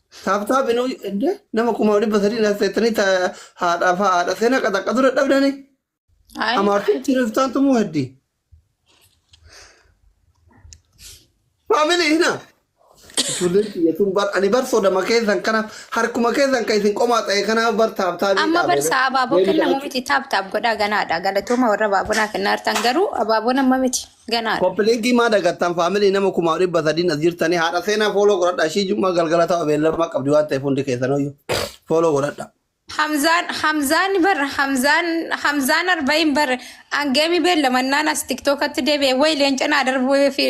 Sabta binu ende nama kuma di basari na setani ta hada sena kata kadura dabdani Ay. amartu tiriftan tumu haddi family hina Sulit ya tun bar ani bar soda makezan kana har kuma kezan kai sin koma tsaye kana bar sabta bi Amma bar sa ababo kenna mumiti tap goda ganada galatuma warra babuna kennar tangaru ababuna mamiti ganada. Kompleki ma daga tan family nama kuma ri basadi nazirtani hada sena follow gorada shi jumma galgala ta abella ma kabdi wa tay funde kai sanoyo follow gorada Hamzan 40 bar angemi bella manana TikTok at debe way lencana darbo fi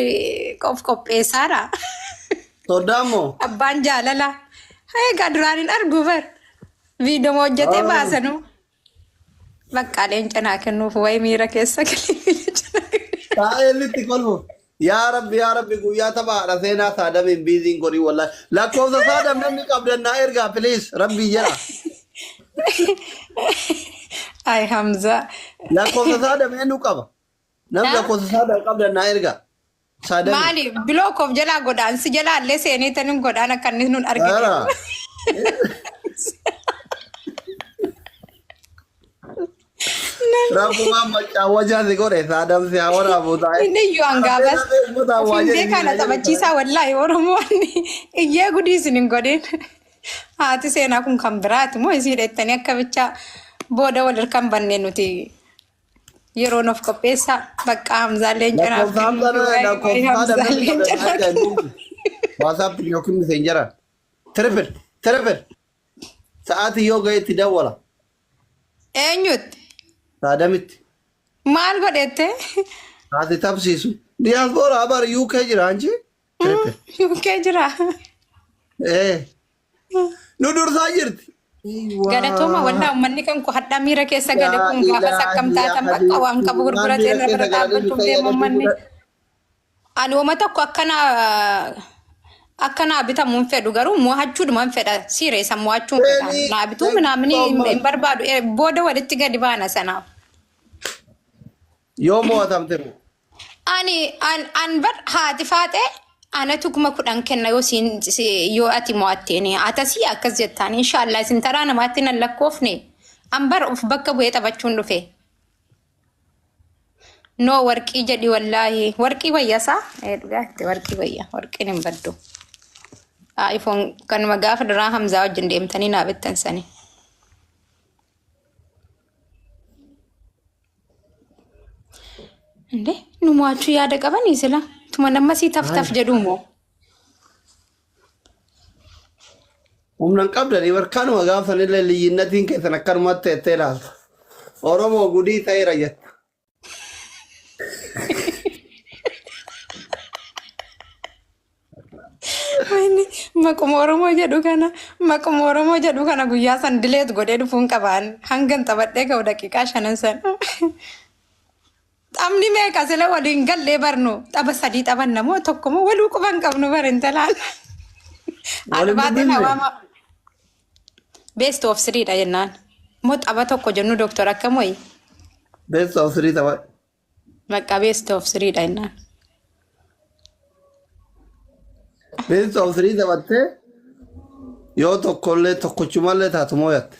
kof pesara. Todamo Abbaan jaalala. Hey gaduraanin argu bar. Video mo hojjete baasanu. Bakka leencanaa kennuuf wayi miira keessa Taa'ellitti kolfu. Yaa Rabbi guyyaa taphaadha seenaa saadam hin biiziin godhi wallahi. Lakkoofsa saadam namni qabdannaa ergaa please Rabbi jedha. Ay Hamza. Lakkoofsa saadam eenyu qaba. Namni lakkoofsa saadam qabdannaa ergaa. Maali block of jala godaan si jala illee seenii tanin godaan akka inni nun arginu. Rabbuma macaa wajaa si godhe saadam si haa waraabu taa'e. Inni iyyuu hangaabas. Ofindee kana taphachiisaa wallaahi Oromoonni iyyee gudii isin hin godhin. Haati seenaa kun kan biraati moo isii dheettanii akka bichaa booda wal hirkan bannee nuti. Yeroon of qopheessa bakka Hamzaan leencanaaf WhatsApp yookiin messenjera triple sa'aatii yoo ga'etti dawwala eenyutti saadamitti maal godhette haati tabsiisu diaspora abar UK jira anji triple UK jira nu dursaa jirti Galatoma walla ummanni kan ku hadda miira keessa gale kun gaafa sakkamtaatan bakka waan qabu gurgurateen irra dhaabbachuuf deemu ummanni. Ani wama tokko akkana bitamuun fedhu garuu mo'achuudhumaan fedha sireessa mo'achuun fedha. Naa bituu minaamni hin barbaadu booda walitti gadi baana sanaaf. Yoo mo'atamte An bar haati faatee anatu kuma kudhan kenna yoo ati mo'atteeni atasi akkas jettaan inshallah isin taraa namaatti nan lakkoofne an bar of bakka bu'ee taphachuun dhufe no warqii jedhi wallaahi warqii wayyasaa dhugaatti warqii wayya warqiin hin baddu iPhone kanuma gaafa duraa Hamzaa wajjin deemtanii naa bittan sani inde nu mo'achuu yaada qabanii sila tuma namasi taf jedhumo humnan qabdani warkaanuma gaafsanillee liyyinnatiin keessan akkanumatti ettee ilaalta Oromoo gudii ta'eera jetta Maquma Oromoo jedhu kana guyyaa san dileet godhee dhufuun qabaan hangan taphadhee ga'u daqiiqaa 5 san Amni meeqa sila waliin gallee barnu tapha 3 taphan namoo tokko moo waluu quban qabnu barin talaan. Albaatiin hawaama best of 3 dha jennaan. Moo tapha tokko jennu doktor akkamoyi. Best of 3 tapha. Maqaa best of 3 dha jennaan. Best of 3 taphattee yoo tokkollee tokkochumallee taatu moo yatte.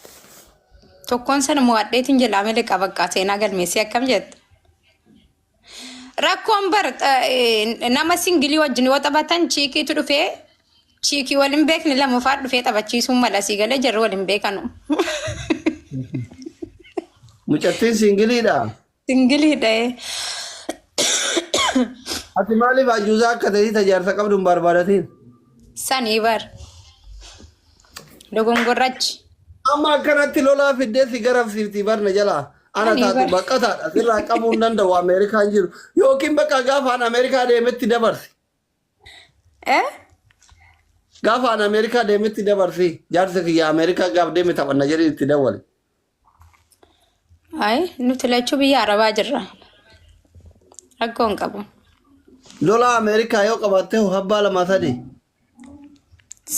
Tokkoon sana mo'adheetiin jedhaa malee qabaqaa seenaa galmeessee akkam jette. Rakkoon bar nama singilii wajjin yoo taphatan chiikiitu dhufee chiikii waliin beekni lama fa'aa dhufee taphachiisuun mala sii galee jarri waliin beekanu. Mucattiin singiliidha. Singiliidha. Ati maaliif ajuuzaa akka ta'e tajaajila qabdu hin barbaadatiin? Sanii bar. Dogongorrachi. Amma akkanatti lolaa fiddee si garafsiiftii barna jalaa. Ana taatu baqqataadha sirraa qabuu hin danda'u Ameerikaan jiru yookiin bakka gaafaan Ameerikaa deemetti dabarsi. Gaafaan Ameerikaa deemetti dabarsi jaarsa kiyya Ameerikaa gaaf deeme taphanna jedhee itti dawwale. Ay nuti lachuu biyya Arabaa jirra. Rakkoon qabu. Lola Ameerikaa yoo qabaattee habbaa lama sadii.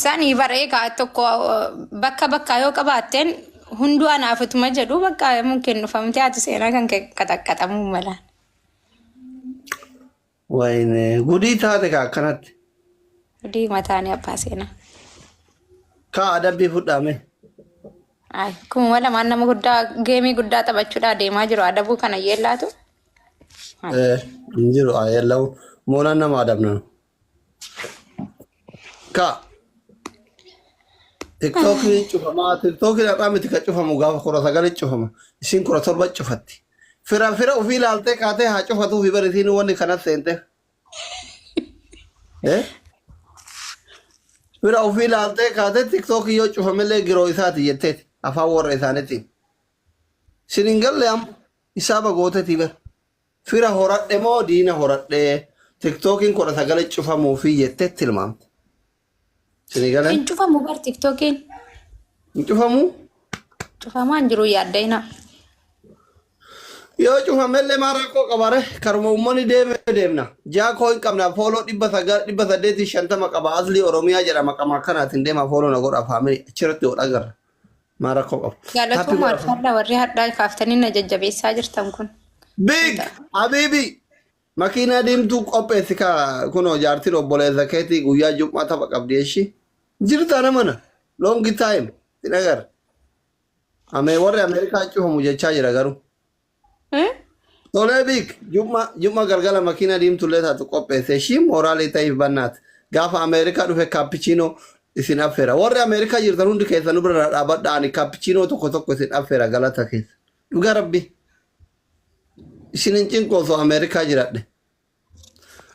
Sanii bareegaa tokko bakka yoo qabaatteen hundu anaafutuma jedhu bakka mungkin dhufamtee ati seenaa kan qaxaqqaxamuu mala. Wayne gudii taate ka akkanatti. Gudii mataanii abbaa seenaa. Ka adabbii fudhame. Ay kun wala man nama guddaa geemii guddaa taphachuudha deemaa jiru adabuu kana yeellaatu. Injiru ayyallaw moonan nama adabna. Ka TikTok cufama TikTok raqamti ka cufamu gaafa kora sagalee cufama isin kora torba cufatti. Fira ofii laalte kaatee haa cufatu fi baritiin wanni kanas seente. Fira ofii laalte kaatee TikTok yoo cufamellee giroo isaati jetteeti afaan warra isaaniitiin. Siningalle am isaaba gootetii bar. Fira horadhe moo diina horadhe TikTokin kora sagalee cufamuu fi jetteetti tilmaamte. Sinigalee. Hin cufamu bar TikTokin. Hin cufamu? Cufamaan jiru yaaddeena. Yoo cufamellee maara koo qabare karuma uummanni deemna. Jaa koo hin qabna fooloo 850 qaba asli Oromiyaa jedhama qama kanaatiin deema fooloo na godha faamilii achirratti yoo dhagarra. Maara koo qabu. Jaalatuma warra warri hadhaa kaaftanii na jajjabeessaa jirtan kun. Big Habibi makiinaa diimtuu qopheessi ka kunoo jaartiin obboleessa keetii guyyaa Jumaa tapha qabdeeshi. Jirta namana long time hin agarra. Warri Ameerikaa cufamu jechaa jira garuu. Tole big Juma galgala makiina diimtullee taatu qopheesse shi mooraalii ta'eef bannaat gaafa Ameerikaa dhufe kaappichiinoo isin affeera warri Ameerikaa jirtan hundi keessanuu bira dhaabadhaani kaappichiinoo tokko isin affeera galata keessa dhugaa rabbi isin hin cinqooso Ameerikaa jiradhe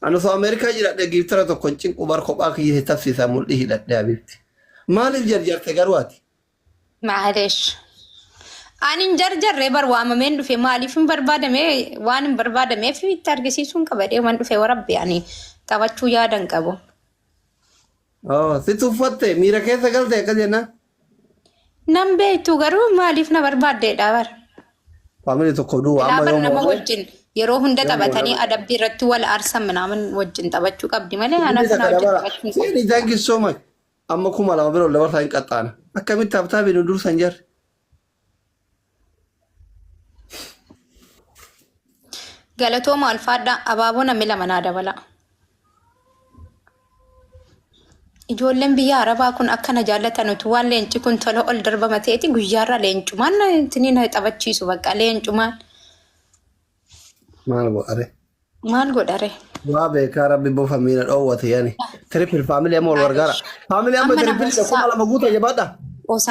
anu so Ameerikaa jiradhe giftara tokko hin cinqu bar kophaa kiyyee tafsiisaa mul'ii hidhadhe abibti maaliif jarjarte garuu ati Maaleesh. Ani jarjarree bar waamameen dhufe maaliif hin barbaadame waan hin barbaadameef itti argisiisuun qabadee waan dhufe warabbe ani taphachuu yaadan qabu. Si tuffatte miira keessa galte akka jennaan. Nan beektu garuu maaliif na barbaaddeedha bar. Faamilii tokko duwwaa amma yoo nama wajjin yeroo hunda taphatanii adabbii irratti wal aarsan minaamin wajjin taphachuu qabdi malee anaaf na wajjin taphachuu qabdi. Seeni thank you so much. Amma 2,000 biroo dabarsaa hin qaxxaana. Akkamitti taphtaa nu dursan jarri. Galatooma alfaadhaa abaaboo namni lama naa dabala. Ijoolleen biyya Arabaa kun akkana jaallatanutu waan leenci kun tola ol darbama ta'eeti guyyaarra leencumaan ittiin taphachiisu bakka leencumaan. Maal godhare? Maal godhare? Waa beekaa rabbi bofa miila dhoowwate yaani. Trippil faamilii amma wal gargaara. Faamilii amma trippil kuma lama guuta jabaadha.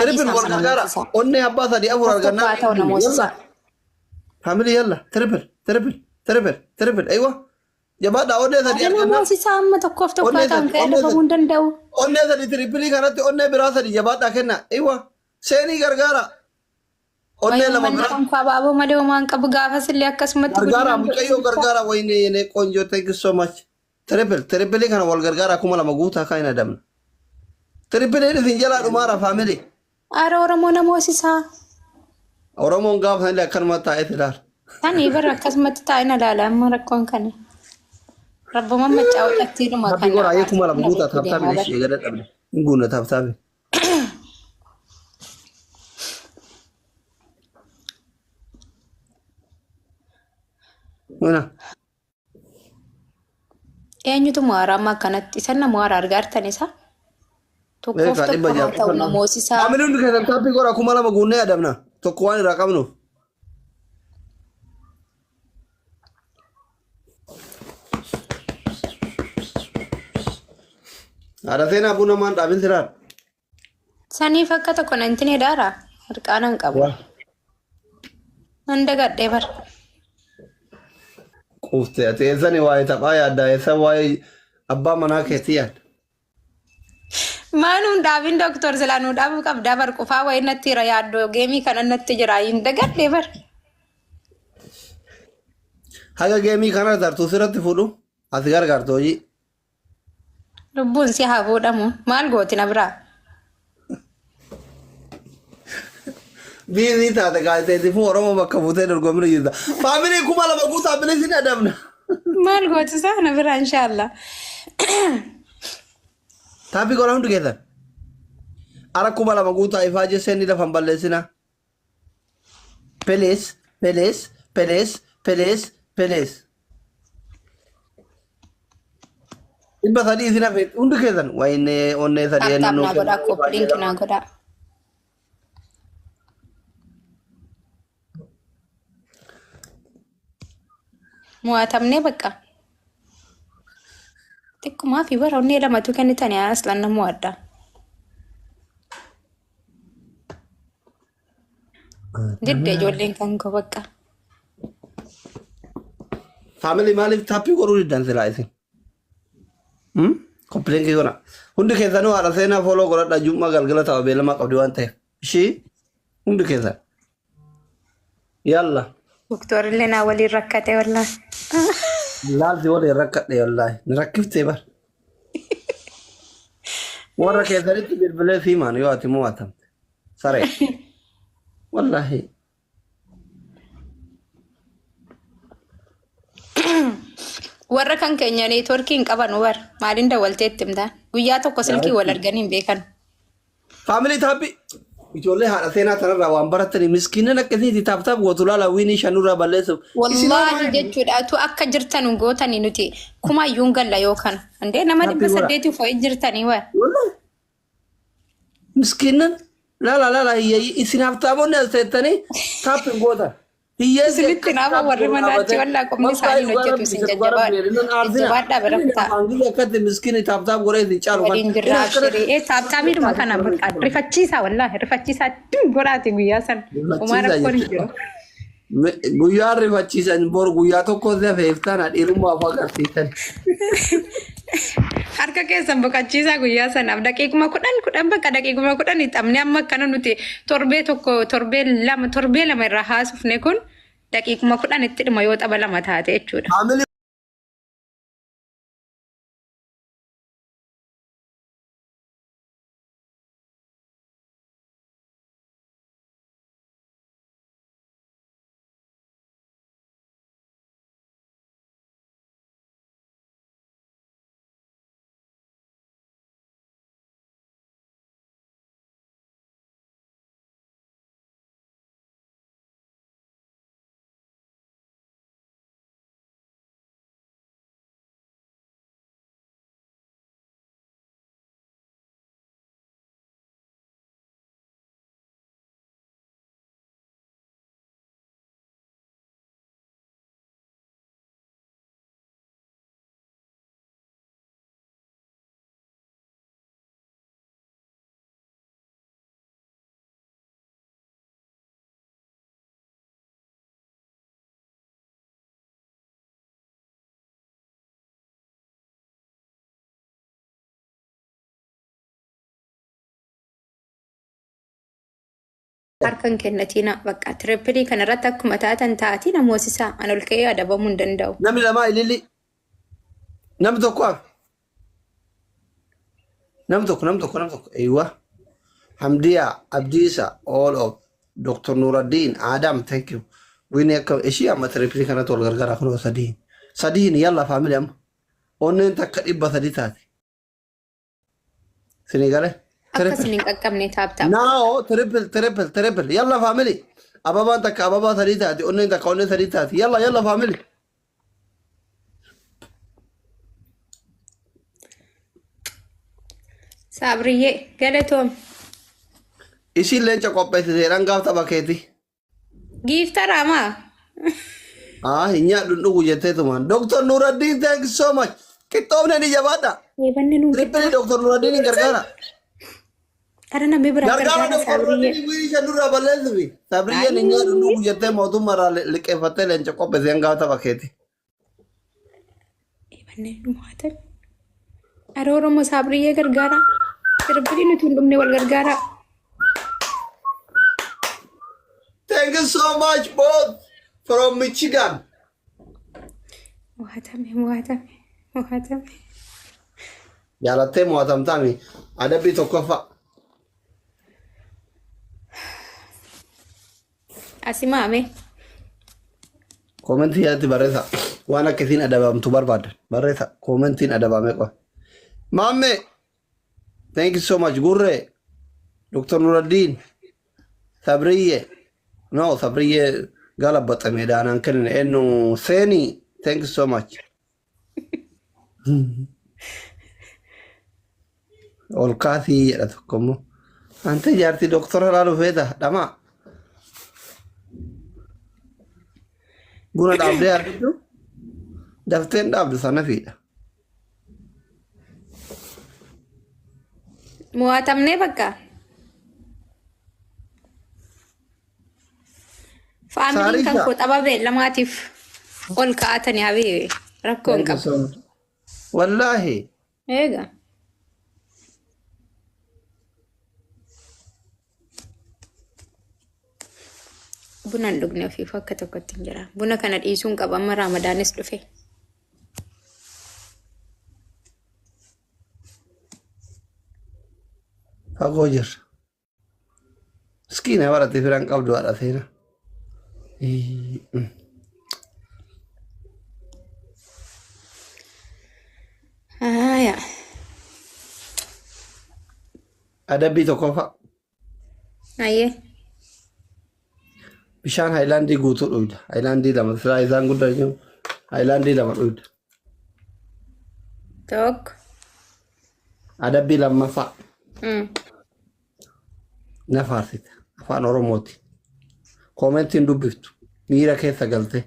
Trippil wal gargaara. Onnee abbaa sadii afur argannaa. Faamilii yalla trippil aywa. Jabaadha onnee sadii argannaa. Moosisaa amma tokkoof tokko ta'an ka'ee dhufamuu hin danda'u. Onnee sadii trippilii kanatti onnee biraa sadii jabaadha kenna. Aywa seenii gargaara. Onnee lama biraa. Kan abaaboo malee homaan qabu gaafas illee akkasumatti gargaara mucayyoo gargaara wayne qoonjoo thank you so much. Trippilii kana wal gargaara 2,000 guutaa kan hin adamna. Trippiliin isin jalaa dhumaara faamilii. Aara Oromoo na moosisaa. Oromoon gaafa illee akkanumatti taa'eeti ilaala. Ani bara akkasumatti taa'ina ilaala amma rakkoon kana. Rabbuma maccaa waqtii dhuma kana. Habbi goraa yeekuma lama guutaa taaptaame ishee gada dhabne. Hin guunne taaptaame. Mana. Eenyutu mooraa amma akkanatti isa nama mooraa argaartan isa. Tokkoof tokko ta'u namoosisaa. Faamilii hundi keessan taappii goraa 2,000 guunnee adamna. Tokko waan irraa qabnuuf. Ada seenaa buna maan dhaabin siraan. Saniif akka tokko nan tine daara harqaanan qabu. Nan dagadhee bara. Quuftee ati eessani waa'ee taphaa yaadda eessa waa'ee abbaa manaa keessi yaadda. Maanuun dhaabin doktor silaa nuu dhaabuu qabdaa bar qufaa wayii natti jira yaaddoo geemii kana natti jira hin dagadhee bara. Haga geemii kana tartuu sirratti fuudhu ati gargaartu hojii. Lubbuun si haa fuudhamu maal gooti na biraa. Biizii taate gaazexeetii fi Oromoo bakka buutee dorgomina jirta. Faamilii 2,000 guutaa bilisii adamna. Maal gooti isaa na biraa inshaallah. Taappii goraa hundi keessan. Ara 2,000 guutaa ifaa jessee ni lafan balleessina. Please, please, please, please, please. Dhibba sadii isin hafe hundi keessan wayne onnee sadii Taap ennuu naa godhaa koppiliinki naa godhaa. Mo'atamnee bakka. Xiqqummaa fi bara onnee lamatu kennitanii aslan namoo addaa. Didde ijoolleen kan koo bakka. Family maaliif taappii godhuu diddan silaa isin? Kompileenkii godha. Hundi keessanuu haadha seenaa fooloo godhadha jummaa galgala ta'a beelamaa qabdi waan ta'eef. Ishii hundi keessan. Yalla. Doktorillee naa waliin rakkate wallaahi. Laalti waliin rakkadhe wallaahi. Ni rakkiftee bar. Warra keessanitti bilbilee fiimaan yoo ati mo'atamte. Saree. Wallaahi. Warra kan keenya neetworkii hin qaban war maaliin dawwalteetti himtaa guyyaa tokko silkii wal arganii hin beekan. Family taappii. Ijoollee haadha seenaa tanarraa waan baratanii miskiinan akkasiiti taaptaap gootu laala wiinii shanurraa balleessuuf. Wallaahi jechuudha tu akka jirtan gootanii nuti kumayyuu hin galla yookaan andee nama 800 fa'ii jirtanii waa. Miskiinan laala isin haftaamonni as teettanii taappiin gootan. Isinitti nama warri manaachi wallaa qomni isaanii hojjetu isin jajjabaadhaa biraktaa. Hangii akkatti miskiini taaptaap godhee isin caalu. Waliin jirra ashirii taaptaapiidhuma kana rifachiisaa wallaahi rifachiisaa godhaati guyyaa sana. Umaa rakkoon hin jiru. Guyyaa rifachiisan bor guyyaa tokko feeftaan dhiirummaa afaa agarsiisan. Harka keessan boqachiisaa guyyaa sanaaf daqiiquma 10 bakka daqiiquma 10 xabne amma akkana nuti torbee lama irraa haasofne kun daqiiquma 10 itti dhuma yoo xaba lama taate jechuudha. Harkan kennatina bakka trippilii kanarratti akkuma taatan taati namoosisaa an ol ka'ee adabamuu hin danda'u. Namni lamaa ililli namni tokko eeywa Hamdiyaa Abdiisa all of Dr. Nuruddin Adam thank you. Wini akka ishii amma trippilii kanatti wal gargaaraa kunoo sadiin yalla faamilii amma onneen takka 300 taate. Sinii galee. Akkasini hin qaqqabne taaptaap. Now triple. Yalla family. Ababaan takka ababaa sadii taati. Onneen takka onneen sadii taati. Yalla family. Sabriyyee galatoom. Isiin leenca qopheessitee dhangaaf tapha keeti. Giiftaraa maa? Hin nyaadhu dhugu jetteetumaan. Dr. Nuruddin thank you so much. Qixxoomne ni jabaadha. Triple Dr. Nuruddin hin gargaara. Karena nabi gargaara Sabriyyee. Shanurraa balleessufi. Sabriyyeen hin nyaadhu dhugu jettee mootummaarraa liqeeffattee leenca qopheessee dhangaaf tapha keeti. Eebannee dhumaatan. Ada Oromoo Sabriyyee gargaara. Trippilii nuti hundumne wal gargaara. Thank you so much both from Michigan. Muhatame. Jaalattee mo'atamtaami adabbii tokkoffaa. Asimaame. Komentii yaatti barreessa. Waan akkasiin adabamtu barbaadda. Barreessa. Komentiin adabame qofa. Maamme. Thank you so much. Gurree. Dr. Nuruddin. Sabriyyee. No, Sabriye galabatta meedaan kan ennu Seni. Thank you so much. Ol kaasii jedha tokkommoo. Ante jaartii doktora laalu feeta dhama. Buna dhaabdee argitu dafteen dhaabdu sana fiidha. Mo'atamnee bakka. Faamiliin kan koo xaba beellamaatiif ol kaa'atanii habee rakkoo hin qabu. Wallaahi. Eega. Buna hin dhugne ofiif akka tokkotti hin jira. Buna kana dhiisuun qaba amma Raamadaanis dhufe. Fagoo jirra. Miskiina baratee firaan qabdu haadha seena. Aya. Adabbii tokko fa'a. Ayyee. Bishaan haayilaandii guutuu dhugda. Haayilaandii lama silaa isaan guddaa jiru. Haayilaandii lama dhugda. Tokko. Adabbii lammaffaa. Na faarsite. Afaan Oromooti. Koomentiin dubbiftu. Miira keessa galte.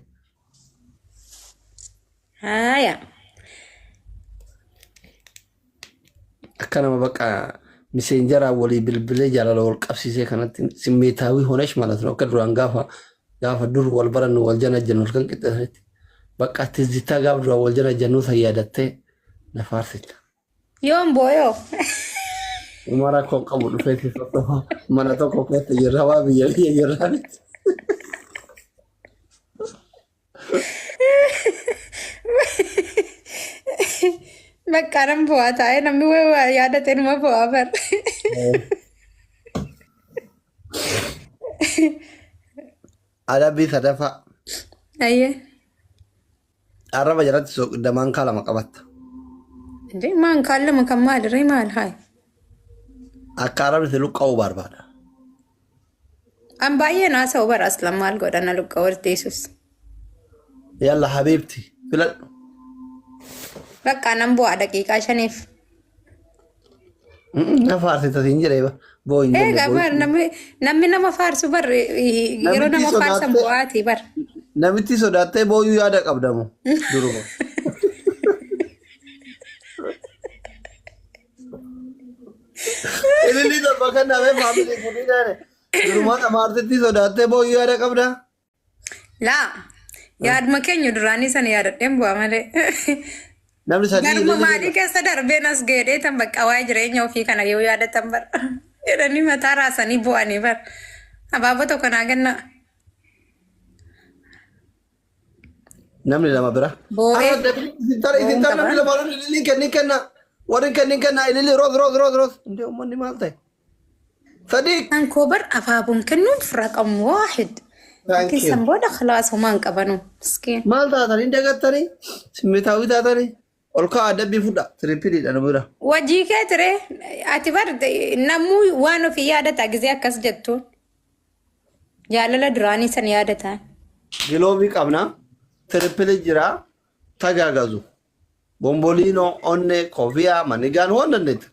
Aya. Akka nama bakka miseenjaraa walii bilbilee jaalala wal qabsiisee kanatti simmeetaawii honesh ማለት ነው. akka duraan gaafa dur wal barannu wal janajjannu wal kan qixxeessanitti bakka tizzitaa gaafa duraan wal janajjannu sayyaadattee na faarsita. Yoon booyoo. Umara koo qabu dhufee keessatti mana tokko keessatti jirra waa biyya jirraanitti. Bakka nan bu'aa taa'ee namni yaadateen uma bu'aa bar. Adabbii sadaffaa. Ayyee. Arraba jalatti soqidda maankaa lama qabatta. Maankaa lama kan maalirree maal haay? Akka arrabni si luqqa'uu barbaada. An baay'ee naasa'u bara aslan maal godhana luqqa'uu teessus. Yalla habiibti filadhu. Bakka nan bu'aa daqiiqaa 5. Na faarsita siin jedhee boo'in jenne. Egaa bar namni nama faarsu bar yeroo nama faarsan bu'aati bar. Namitti sodaattee booyyuu yaada qabdamu duruma. Ililii torba kan namee faamilii fuudhii daane durumaa dhamaartitti sodaattee booyyuu yaada qabdaa. Laa yaaduma keenya duraanii sana yaadadheen bu'aa malee. Namni sadii garuma maalii keessa darbeen as gahee tan bakka waa'ee jireenya ofii kana yoo yaadatan bar jedhanii mataa raasanii bu'anii bar abaaboo tokko naa ganna. Namni lama bira. Boobee. Isin tar namni lama ililii kenna. Warri kenna ililii roos. Indee uummanni maal ta'e? Sadiq. Kan koo bar abaaboon kennuun raqam waahid. Keessan booda khalaas homaan qabanu. Maal taatanii dagattanii? Simmeetaawii taatanii? Ol ka'aa adabbii fudha. Tirippiliidha nama bira. Wajii kee ture ati bar namuu waan ofii yaadata gizee akkas jettuun. Jaalala duraanii san yaadataan. Giloobii qabna. Tirippilii jira. Tagaagazu. Bomboliino, onne, kofiyaa, manigaan waan dandeettu.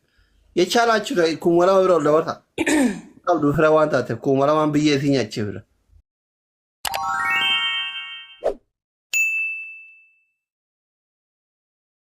Jecha laachuudha kuma lama bira ol dabarta. Qabdu fira waan taateef kuma lamaan biyya isii nyaachee bira.